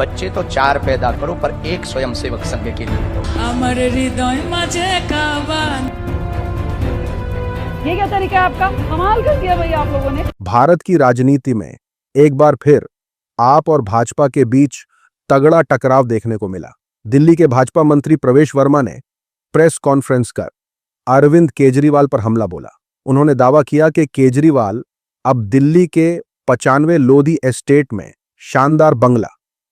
बच्चे तो 4 पैदा करो पर एक स्वयंसेवक संघ के लिए दो। अमर हृदय मजे कावन। ये क्या तरीका है आपका? कमाल कर दिया भाई आप लोगों ने। भारत की राजनीति में एक बार फिर आप और भाजपा के बीच तगड़ा टकराव देखने को मिला। दिल्ली के भाजपा मंत्री प्रवेश वर्मा ने प्रेस कॉन्फ्रेंस कर अरविंद केजरीवाल पर हमला बोला। उन्होंने दावा किया कि केजरीवाल अब दिल्ली के 95 लोधी एस्टेट में शानदार बंगला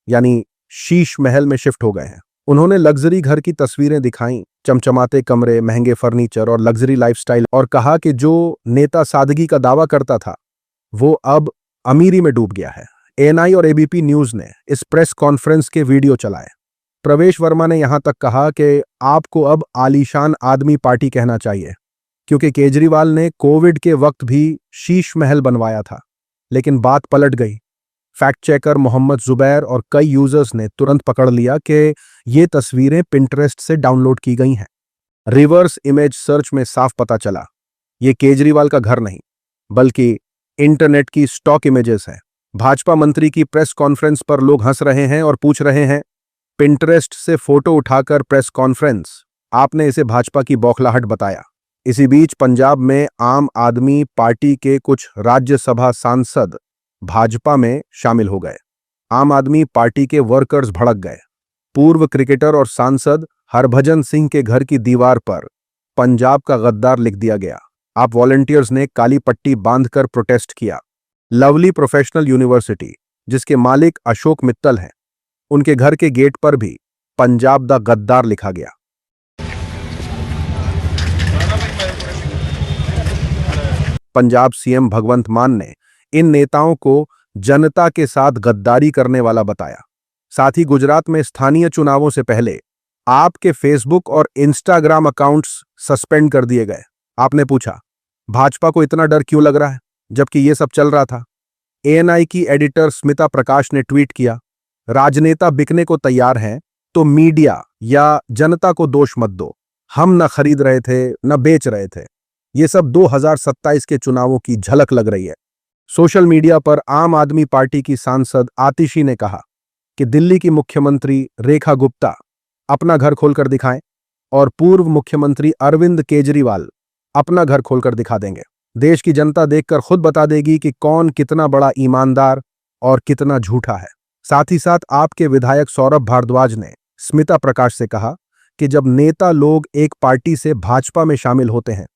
यानी शीश महल में शिफ्ट हो गए हैं। उन्होंने लग्जरी घर की तस्वीरें दिखाईं, चमचमाते कमरे, महंगे फर्नीचर और लग्जरी लाइफस्टाइल, और कहा कि जो नेता सादगी का दावा करता था वो अब अमीरी में डूब गया है। एएनआई और एबीपी न्यूज ने इस प्रेस कॉन्फ्रेंस के वीडियो चलाए। प्रवेश वर्मा ने यहां तक कहा कि आपको अब आलीशान आदमी पार्टी कहना चाहिए, क्योंकि केजरीवाल ने कोविड के वक्त भी शीश महल बनवाया था। लेकिन बात पलट गई। फैक्ट चेकर मोहम्मद जुबैर और कई यूजर्स ने तुरंत पकड़ लिया कि ये तस्वीरें पिंटरेस्ट से डाउनलोड की गई हैं। रिवर्स इमेज सर्च में साफ पता चला ये केजरीवाल का घर नहीं बल्कि इंटरनेट की स्टॉक इमेजेस हैं। भाजपा मंत्री की प्रेस कॉन्फ्रेंस पर लोग हंस रहे हैं और पूछ रहे हैं, पिंटरेस्ट से फोटो उठाकर प्रेस कॉन्फ्रेंस, आपने इसे भाजपा की बौखलाहट बताया। इसी बीच पंजाब में आम आदमी पार्टी के कुछ राज्यसभा सांसद भाजपा में शामिल हो गए। आम आदमी पार्टी के वर्कर्स भड़क गए। पूर्व क्रिकेटर और सांसद हरभजन सिंह के घर की दीवार पर पंजाब का गद्दार लिख दिया गया। आप वॉलंटियर्स ने काली पट्टी बांधकर प्रोटेस्ट किया। लवली प्रोफेशनल यूनिवर्सिटी, जिसके मालिक अशोक मित्तल हैं, उनके घर के गेट पर भी पंजाब दा गद्दार लिखा गया। पंजाब सीएम भगवंत मान ने इन नेताओं को जनता के साथ गद्दारी करने वाला बताया। साथ ही गुजरात में स्थानीय चुनावों से पहले आपके फेसबुक और इंस्टाग्राम अकाउंट्स सस्पेंड कर दिए गए। आपने पूछा, भाजपा को इतना डर क्यों लग रहा है जबकि ये सब चल रहा था। एएनआई की एडिटर स्मिता प्रकाश ने ट्वीट किया, राजनेता बिकने को तैयार हैं तो मीडिया या जनता को दोष मत दो। हम न खरीद रहे थे न बेच रहे थे। ये सब 2027 के चुनावों की झलक लग रही है। सोशल मीडिया पर आम आदमी पार्टी की सांसद आतिशी ने कहा कि दिल्ली की मुख्यमंत्री रेखा गुप्ता अपना घर खोलकर दिखाएं और पूर्व मुख्यमंत्री अरविंद केजरीवाल अपना घर खोलकर दिखा देंगे। देश की जनता देखकर खुद बता देगी कि कौन कितना बड़ा ईमानदार और कितना झूठा है। साथ ही साथ आपके विधायक सौरभ भारद्वाज ने स्मिता प्रकाश से कहा कि जब नेता लोग एक पार्टी से भाजपा में शामिल होते हैं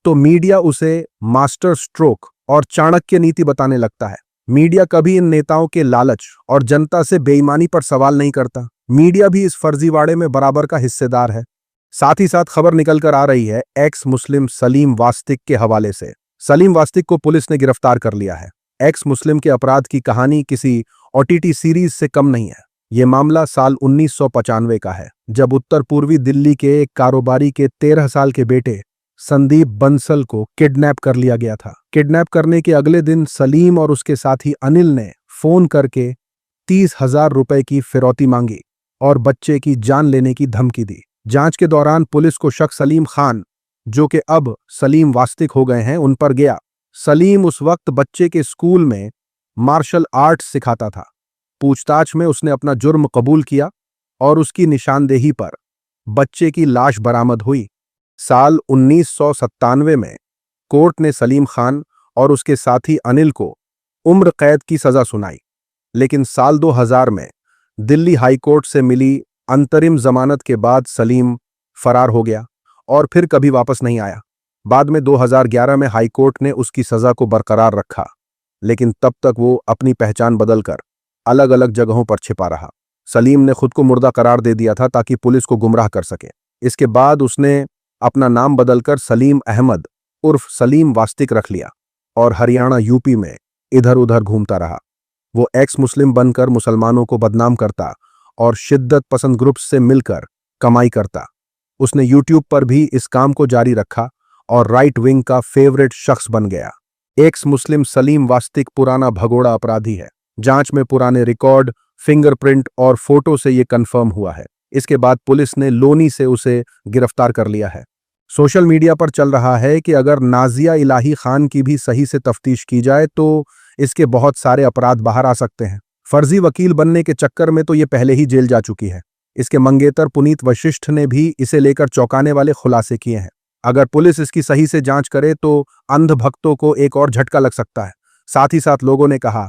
तो मीडिया उसे मास्टर स्ट्रोक और चाणक्य नीति बताने लगता है। मीडिया कभी इन नेताओं के लालच और जनता से बेईमानी पर सवाल नहीं करता। मीडिया भी इस फर्जीवाड़े में बराबर का हिस्सेदार है। साथ ही साथ खबर निकलकर आ रही है एक्स मुस्लिम सलीम वास्तिक के हवाले से। सलीम वास्तिक को पुलिस ने गिरफ्तार कर लिया है। एक्स मुस्लिम के अपराध की कहानी किसी ओटीटी सीरीज से कम नहीं है। ये मामला साल 1995 का है, जब उत्तर पूर्वी दिल्ली के एक कारोबारी के 13 साल के बेटे संदीप बंसल को किडनैप कर लिया गया था। किडनैप करने के अगले दिन सलीम और उसके साथी अनिल ने फोन करके 30,000 रुपए की फिरौती मांगी और बच्चे की जान लेने की धमकी दी। जांच के दौरान पुलिस को शक सलीम खान, जो कि अब सलीम वास्तिक हो गए हैं, उन पर गया। सलीम उस वक्त बच्चे के स्कूल में मार्शल आर्ट्स सिखाता था। पूछताछ में उसने अपना जुर्म कबूल किया और उसकी निशानदेही पर बच्चे की लाश बरामद हुई। साल 1997 में कोर्ट ने सलीम खान और उसके साथी अनिल को उम्र कैद की सजा सुनाई, लेकिन साल 2000 में दिल्ली हाई कोर्ट से मिली अंतरिम जमानत के बाद सलीम फरार हो गया और फिर कभी वापस नहीं आया। बाद में 2011 में हाई कोर्ट ने उसकी सजा को बरकरार रखा, लेकिन तब तक वो अपनी पहचान बदलकर अलग अलग जगहों पर छिपा रहा। सलीम ने खुद को मुर्दा करार दे दिया था ताकि पुलिस को गुमराह कर सके। इसके बाद उसने अपना नाम बदलकर सलीम अहमद उर्फ सलीम वास्तिक रख लिया और हरियाणा यूपी में इधर उधर घूमता रहा। वो एक्स मुस्लिम बनकर मुसलमानों को बदनाम करता और शिद्दत पसंद ग्रुप्स से मिलकर कमाई करता। उसने यूट्यूब पर भी इस काम को जारी रखा और राइट विंग का फेवरेट शख्स बन गया। एक्स मुस्लिम सलीम वास्तिक पुराना भगोड़ा अपराधी है। जांच में पुराने रिकॉर्ड, फिंगरप्रिंट और फोटो से ये कंफर्म हुआ है। इसके बाद पुलिस ने लोनी से उसे गिरफ्तार कर लिया है। सोशल मीडिया पर चल रहा है कि अगर नाजिया इलाही खान की भी सही से तफ्तीश की जाए तो इसके बहुत सारे अपराध बाहर आ सकते हैं। फर्जी वकील बनने के चक्कर में तो ये पहले ही जेल जा चुकी है। इसके मंगेतर पुनीत वशिष्ठ ने भी इसे लेकर चौंकाने वाले खुलासे किए हैं। अगर पुलिस इसकी सही से जांच करे तो अंध भक्तों को एक और झटका लग सकता है। साथ ही साथ लोगों ने कहा,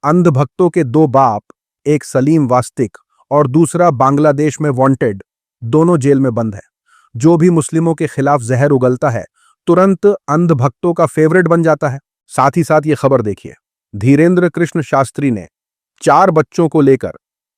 अंध भक्तों के दो बाप, एक सलीम वास्तिक और दूसरा बांग्लादेश में वांटेड, दोनों जेल में बंद है। जो भी मुस्लिमों के खिलाफ जहर उगलता है तुरंत अंध भक्तों का फेवरेट बन जाता है। साथ ही साथ ये खबर देखिए, धीरेन्द्र कृष्ण शास्त्री ने 4 बच्चों को लेकर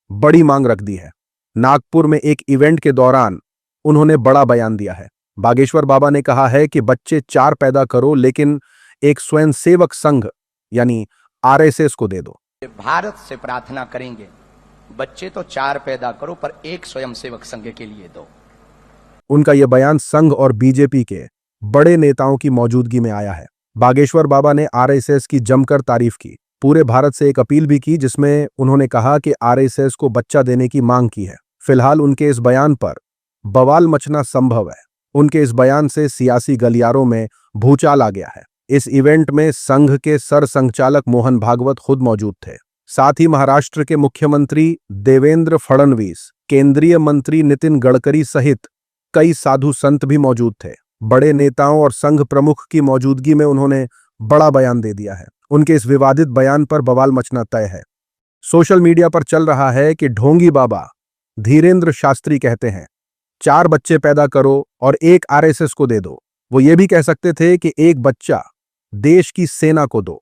बड़ी मांग रख दी है। नागपुर में एक इवेंट के दौरान उन्होंने बड़ा बयान दिया है। बागेश्वर बाबा ने कहा है कि बच्चे 4 पैदा करो लेकिन एक स्वयंसेवक संघ यानी आरएसएस को दे दो। भारत से प्रार्थना करेंगे, बच्चे तो 4 पैदा करो पर एक स्वयंसेवक संघ के लिए दो। उनका यह बयान संघ और बीजेपी के बड़े नेताओं की मौजूदगी में आया है। बागेश्वर बाबा ने आरएसएस की जमकर तारीफ की। पूरे भारत से एक अपील भी की जिसमें उन्होंने कहा कि आरएसएस को बच्चा देने की मांग की है। फिलहाल उनके इस बयान पर बवाल मचना संभव है। उनके इस बयान से सियासी गलियारों में भूचाल आ गया है। इस इवेंट में संघ के सरसंघचालक मोहन भागवत खुद मौजूद थे। साथ ही महाराष्ट्र के मुख्यमंत्री देवेंद्र फडणवीस, केंद्रीय मंत्री नितिन गडकरी सहित कई साधु संत भी मौजूद थे। बड़े नेताओं और संघ प्रमुख की मौजूदगी में उन्होंने बड़ा बयान दे दिया है। उनके इस विवादित बयान पर बवाल मचना तय है। सोशल मीडिया पर चल रहा है कि ढोंगी बाबा धीरेन्द्र शास्त्री कहते हैं 4 बच्चे पैदा करो और एक आरएसएस को दे दो। वो ये भी कह सकते थे कि एक बच्चा देश की सेना को दो,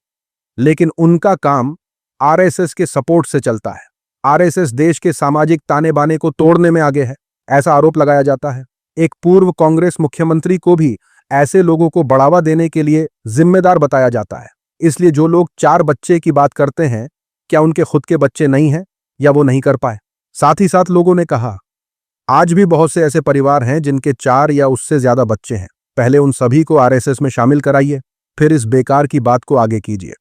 लेकिन उनका काम आरएसएस के सपोर्ट से चलता है। आरएसएस देश के सामाजिक ताने बाने को तोड़ने में आगे है, ऐसा आरोप लगाया जाता है। एक पूर्व कांग्रेस मुख्यमंत्री को भी ऐसे लोगों को बढ़ावा देने के लिए जिम्मेदार बताया जाता है। इसलिए जो लोग 4 बच्चे की बात करते हैं, क्या उनके खुद के बच्चे नहीं हैं या वो नहीं कर पाए? साथ ही साथ लोगों ने कहा, आज भी बहुत से ऐसे परिवार हैं जिनके 4 या उससे ज्यादा बच्चे हैं। पहले उन सभी को आरएसएस में शामिल कराइए, फिर इस बेकार की बात को आगे कीजिए।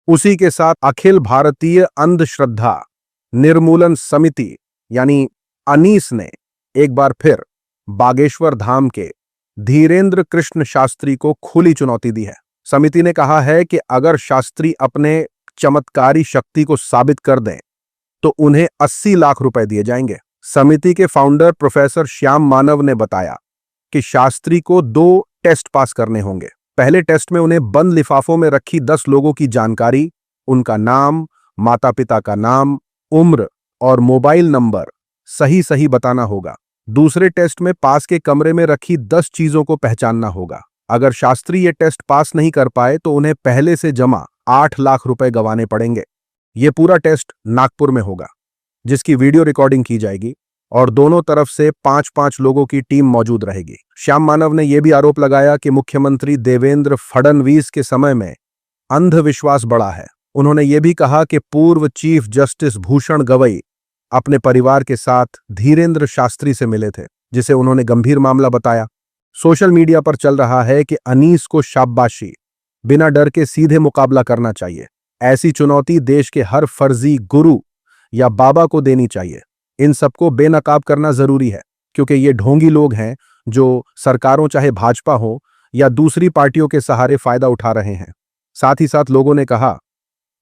उसी के साथ अखिल भारतीय अंधश्रद्धा निर्मूलन समिति यानी अनीस ने एक बार फिर बागेश्वर धाम के धीरेन्द्र कृष्ण शास्त्री को खुली चुनौती दी है। समिति ने कहा है कि अगर शास्त्री अपने चमत्कारी शक्ति को साबित कर दें तो उन्हें 80 लाख रुपए दिए जाएंगे। समिति के फाउंडर प्रोफेसर श्याम मानव ने बताया कि शास्त्री को 2 टेस्ट पास करने होंगे। पहले टेस्ट में उन्हें बंद लिफाफों में रखी 10 लोगों की जानकारी, उनका नाम, माता पिता का नाम, उम्र और मोबाइल नंबर सही सही बताना होगा। दूसरे टेस्ट में पास के कमरे में रखी 10 चीजों को पहचानना होगा। अगर शास्त्री ये टेस्ट पास नहीं कर पाए तो उन्हें पहले से जमा 8 लाख रुपए गंवाने पड़ेंगे। ये पूरा टेस्ट नागपुर में होगा, जिसकी वीडियो रिकॉर्डिंग की जाएगी और दोनों तरफ से 5-5 लोगों की टीम मौजूद रहेगी। श्याम मानव ने यह भी आरोप लगाया कि मुख्यमंत्री देवेंद्र फडणवीस के समय में अंधविश्वास बढ़ा है। उन्होंने ये भी कहा कि पूर्व चीफ जस्टिस भूषण गवई अपने परिवार के साथ धीरेन्द्र शास्त्री से मिले थे, जिसे उन्होंने गंभीर मामला बताया। सोशल मीडिया पर चल रहा है कि अनीस को शाबाशी, बिना डर के सीधे मुकाबला करना चाहिए। ऐसी चुनौती देश के हर फर्जी गुरु या बाबा को देनी चाहिए। इन सबको बेनकाब करना जरूरी है, क्योंकि ये ढोंगी लोग हैं जो सरकारों चाहे भाजपा हो या दूसरी पार्टियों के सहारे फायदा उठा रहे हैं। साथ ही साथ लोगों ने कहा,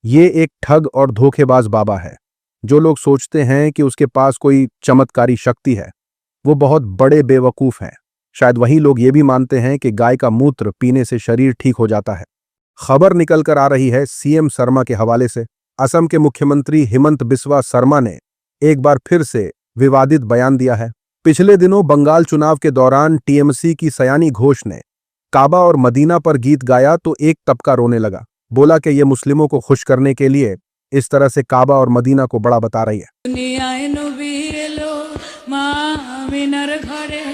ये एक ठग और धोखेबाज बाबा है। जो लोग सोचते हैं कि उसके पास कोई चमत्कारी शक्ति है, वो बहुत बड़े बेवकूफ हैं। शायद वही लोग ये भी मानते हैं कि गाय का मूत्र पीने से शरीर ठीक हो जाता है। खबर निकल कर आ रही है सीएम शर्मा के हवाले से। असम के मुख्यमंत्री हिमंत बिस्वा शर्मा ने एक बार फिर से विवादित बयान दिया है। पिछले दिनों बंगाल चुनाव के दौरान टीएमसी की सयानी घोष ने काबा और मदीना पर गीत गाया तो एक तबका रोने लगा। बोला कि ये मुस्लिमों को खुश करने के लिए इस तरह से काबा और मदीना को बड़ा बता रही है। दुनियाय नबी एलो मा आमिनार घरे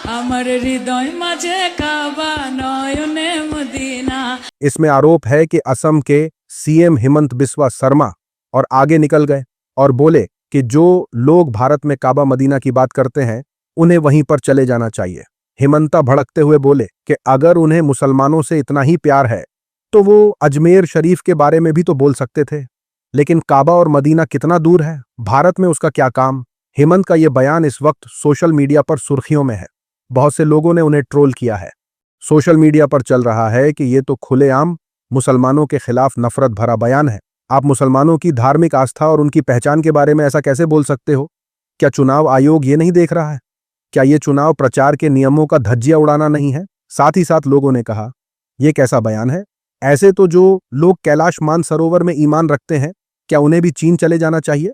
आमार हृदय माঝে काबा नयने मदीना। इसमें आरोप है कि असम के सीएम हिमंत बिस्वा शर्मा और आगे निकल गए और बोले कि जो लोग भारत में काबा मदीना की बात करते हैं उन्हें वहीं पर चले जाना चाहिए। हिमंता भड़कते हुए बोले कि अगर उन्हें मुसलमानों से इतना ही प्यार है तो वो अजमेर शरीफ के बारे में भी तो बोल सकते थे, लेकिन काबा और मदीना कितना दूर है, भारत में उसका क्या काम। हिमंत का यह बयान इस वक्त सोशल मीडिया पर सुर्खियों में है। बहुत से लोगों ने उन्हें ट्रोल किया है। सोशल मीडिया पर चल रहा है कि ये तो खुलेआम मुसलमानों के खिलाफ नफरत भरा बयान है। आप मुसलमानों की धार्मिक आस्था और उनकी पहचान के बारे में ऐसा कैसे बोल सकते हो? क्या चुनाव आयोग ये नहीं देख रहा है? क्या ये चुनाव प्रचार के नियमों का धज्जियां उड़ाना नहीं है? साथ ही साथ लोगों ने कहा, यह कैसा बयान है? ऐसे तो जो लोग कैलाश मानसरोवर में ईमान रखते हैं, क्या उन्हें भी चीन चले जाना चाहिए?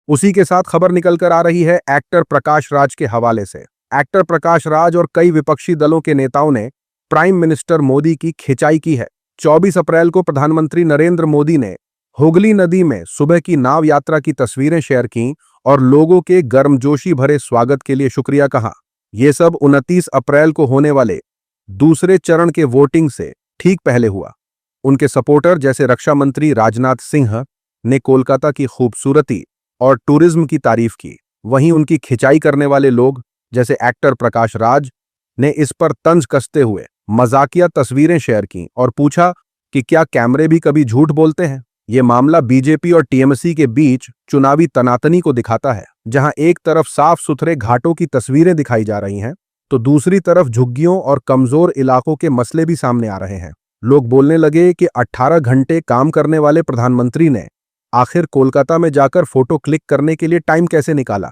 उसी के साथ खबर निकल कर आ रही है एक्टर प्रकाश राज के हवाले से। एक्टर प्रकाश राज और कई विपक्षी दलों के नेताओं ने प्राइम मिनिस्टर मोदी की खिंचाई की है। 24 अप्रैल को प्रधानमंत्री नरेंद्र मोदी ने हुगली नदी में सुबह की नाव यात्रा की तस्वीरें शेयर की और लोगों के गर्मजोशी भरे स्वागत के लिए शुक्रिया कहा। यह सब 29 अप्रैल को होने वाले दूसरे चरण के वोटिंग से ठीक पहले हुआ। उनके सपोर्टर जैसे रक्षा मंत्री राजनाथ सिंह ने कोलकाता की खूबसूरती और टूरिज्म की तारीफ की। वहीं उनकी खिंचाई करने वाले लोग जैसे एक्टर प्रकाश राज ने इस पर तंज कसते हुए मजाकिया तस्वीरें शेयर की और पूछा कि क्या कैमरे भी कभी झूठ बोलते हैं। यह मामला बीजेपी और टीएमसी के बीच चुनावी तनातनी को दिखाता है, जहां एक तरफ साफ सुथरे घाटों की तस्वीरें दिखाई जा रही हैं तो दूसरी तरफ झुग्गियों और कमजोर इलाकों के मसले भी सामने आ रहे हैं। लोग बोलने लगे कि 18 घंटे काम करने वाले प्रधानमंत्री ने आखिर कोलकाता में जाकर फोटो क्लिक करने के लिए टाइम कैसे निकाला।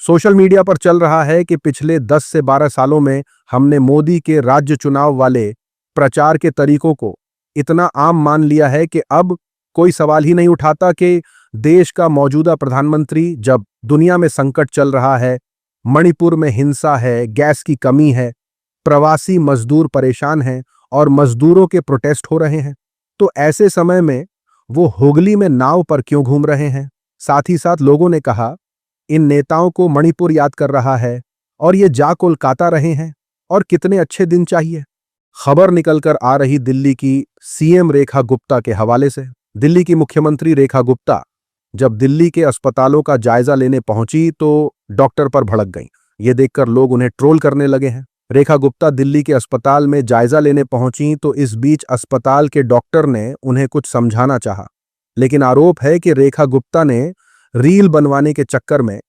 सोशल मीडिया पर चल रहा है कि पिछले 10 से 12 सालों में हमने मोदी के राज्य चुनाव वाले प्रचार के तरीकों को इतना आम मान लिया है कि अब कोई सवाल ही नहीं उठाता कि देश का मौजूदा प्रधानमंत्री, जब दुनिया में संकट चल रहा है, मणिपुर में हिंसा है, गैस की कमी है, प्रवासी मजदूर परेशान हैं और मजदूरों के प्रोटेस्ट हो रहे हैं, तो ऐसे समय में वो हुगली में नाव पर क्यों घूम रहे हैं। साथ ही साथ लोगों ने कहा, इन नेताओं को मणिपुर याद कर रहा है और ये जा कोलकाता रहे हैं और कितने अच्छे दिन चाहिए। खबर निकलकर आ रही दिल्ली की सीएम रेखा गुप्ता के हवाले से। दिल्ली की मुख्यमंत्री रेखा गुप्ता जब दिल्ली के अस्पतालों का जायजा लेने पहुंची तो डॉक्टर पर भड़क गईं। ये देखकर लोग उन्हें ट्रोल करने लगे हैं। रेखा गुप्ता दिल्ली के अस्पताल में जायजा लेने पहुंची तो इस बीच अस्पताल के डॉक्टर ने उन्हें कुछ समझाना चाहा, लेकिन आरोप है कि रेखा गुप्ता ने रील बनवाने के चक्कर में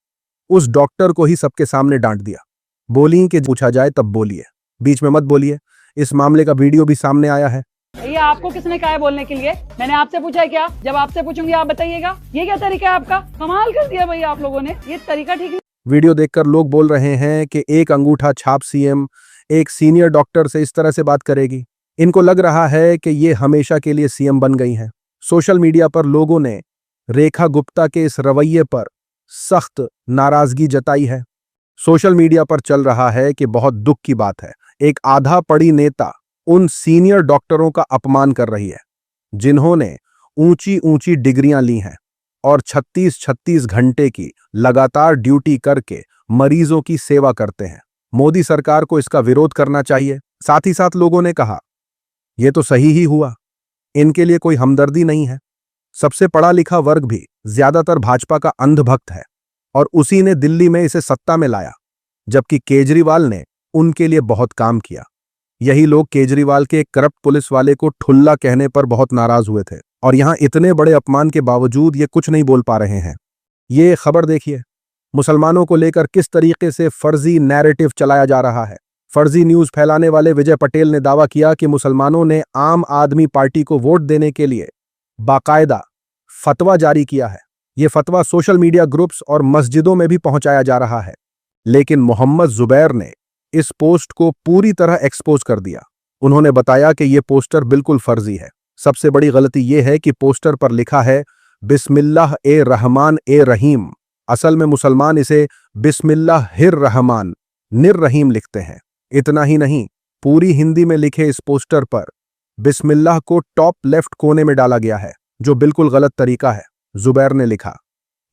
उस डॉक्टर को ही सबके सामने डांट दिया। बोली कि पूछा जाए तब बोलिए, बीच में मत बोलिए। इस मामले का वीडियो भी सामने आया है। ये आपको किसने कहा है बोलने के लिए? मैंने आपसे पूछा है क्या? जब आपसे पूछूंगी आप बताइएगा। ये क्या तरीका है आपका? कमाल कर दिया भाई आप लोगों ने, ये तरीका ठीक नहीं। वीडियो देखकर लोग बोल रहे हैं कि एक अंगूठा छाप सीएम एक सीनियर डॉक्टर से इस तरह से बात करेगी। इनको लग रहा है कि ये हमेशा के लिए सीएम बन गई हैं। सोशल मीडिया पर लोगों ने रेखा गुप्ता के इस रवैये पर सख्त नाराजगी जताई है। सोशल मीडिया पर चल रहा है कि बहुत दुख की बात है, एक आधा पढ़ी नेता उन सीनियर डॉक्टरों का अपमान कर रही है जिन्होंने ऊंची ऊंची डिग्रियां ली हैं और 36-36 घंटे की लगातार ड्यूटी करके मरीजों की सेवा करते हैं। मोदी सरकार को इसका विरोध करना चाहिए। साथ ही साथ लोगों ने कहा, यह तो सही ही हुआ, इनके लिए कोई हमदर्दी नहीं है। सबसे पढ़ा लिखा वर्ग भी ज्यादातर भाजपा का अंधभक्त है और उसी ने दिल्ली में इसे सत्ता में लाया, जबकि केजरीवाल ने उनके लिए बहुत काम किया। यही लोग केजरीवाल के एक करप्ट पुलिस वाले को ठुल्ला कहने पर बहुत नाराज हुए थे और यहां इतने बड़े अपमान के बावजूद ये कुछ नहीं बोल पा रहे हैं। ये खबर देखिए, मुसलमानों को लेकर किस तरीके से फर्जी नैरेटिव चलाया जा रहा है। फर्जी न्यूज फैलाने वाले विजय पटेल ने दावा किया कि मुसलमानों ने आम आदमी पार्टी को वोट देने के लिए बाकायदा फतवा जारी किया है। ये फतवा सोशल मीडिया ग्रुप्स और मस्जिदों में भी पहुंचाया जा रहा है, लेकिन मोहम्मद जुबैर ने इस पोस्ट को पूरी तरह एक्सपोज कर दिया। उन्होंने बताया कि यह पोस्टर बिल्कुल फर्जी है। सबसे बड़ी गलती यह है कि पोस्टर पर लिखा है बिस्मिल्लाह ए रहमान ए रहीम। असल में मुसलमान इसे बिस्मिल्लाहिर रहमान निर रहीम लिखते हैं। इतना ही नहीं, पूरी हिंदी में लिखे इस पोस्टर पर बिस्मिल्लाह को टॉप लेफ्ट कोने में डाला गया है, जो बिल्कुल गलत तरीका है। जुबैर ने लिखा,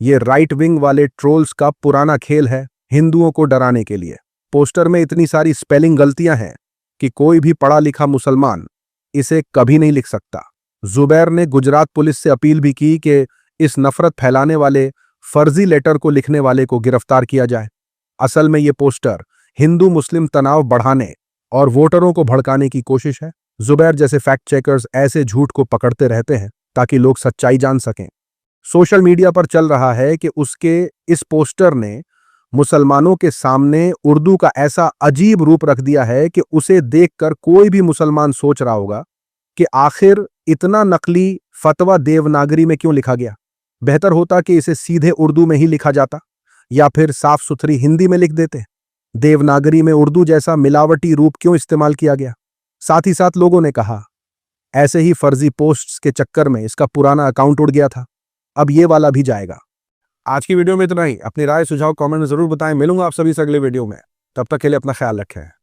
यह राइट विंग वाले ट्रोल्स का पुराना खेल है हिंदुओं को डराने के लिए। पोस्टर में इतनी सारी स्पेलिंग गलतियां हैं कि कोई भी पढ़ा लिखा मुसलमान इसे कभी नहीं लिख सकता। जुबैर ने गुजरात पुलिस से अपील भी की कि इस नफरत फैलाने वाले फर्जी लेटर को लिखने वाले को गिरफ्तार किया जाए। असल में यह पोस्टर हिंदू मुस्लिम तनाव बढ़ाने और वोटरों को भड़काने की कोशिश है। जुबैर जैसे फैक्ट चेकर्स ऐसे झूठ को पकड़ते रहते हैं ताकि लोग सच्चाई जान सकें। सोशल मीडिया पर चल रहा है कि उसके इस पोस्टर ने मुसलमानों के सामने उर्दू का ऐसा अजीब रूप रख दिया है कि उसे देखकर कोई भी मुसलमान सोच रहा होगा कि आखिर इतना नकली फतवा देवनागरी में क्यों लिखा गया। बेहतर होता कि इसे सीधे उर्दू में ही लिखा जाता या फिर साफ सुथरी हिंदी में लिख देते। देवनागरी में उर्दू जैसा मिलावटी रूप क्यों इस्तेमाल किया गया। साथ ही साथ लोगों ने कहा ऐसे ही फर्जी पोस्ट्स के चक्कर में इसका पुराना अकाउंट उड़ गया था, अब ये वाला भी जाएगा। आज की वीडियो में इतना ही। अपनी राय सुझाव कमेंट में जरूर बताएं। मिलूंगा आप सभी से अगले वीडियो में। तब तक के लिए अपना ख्याल रखें।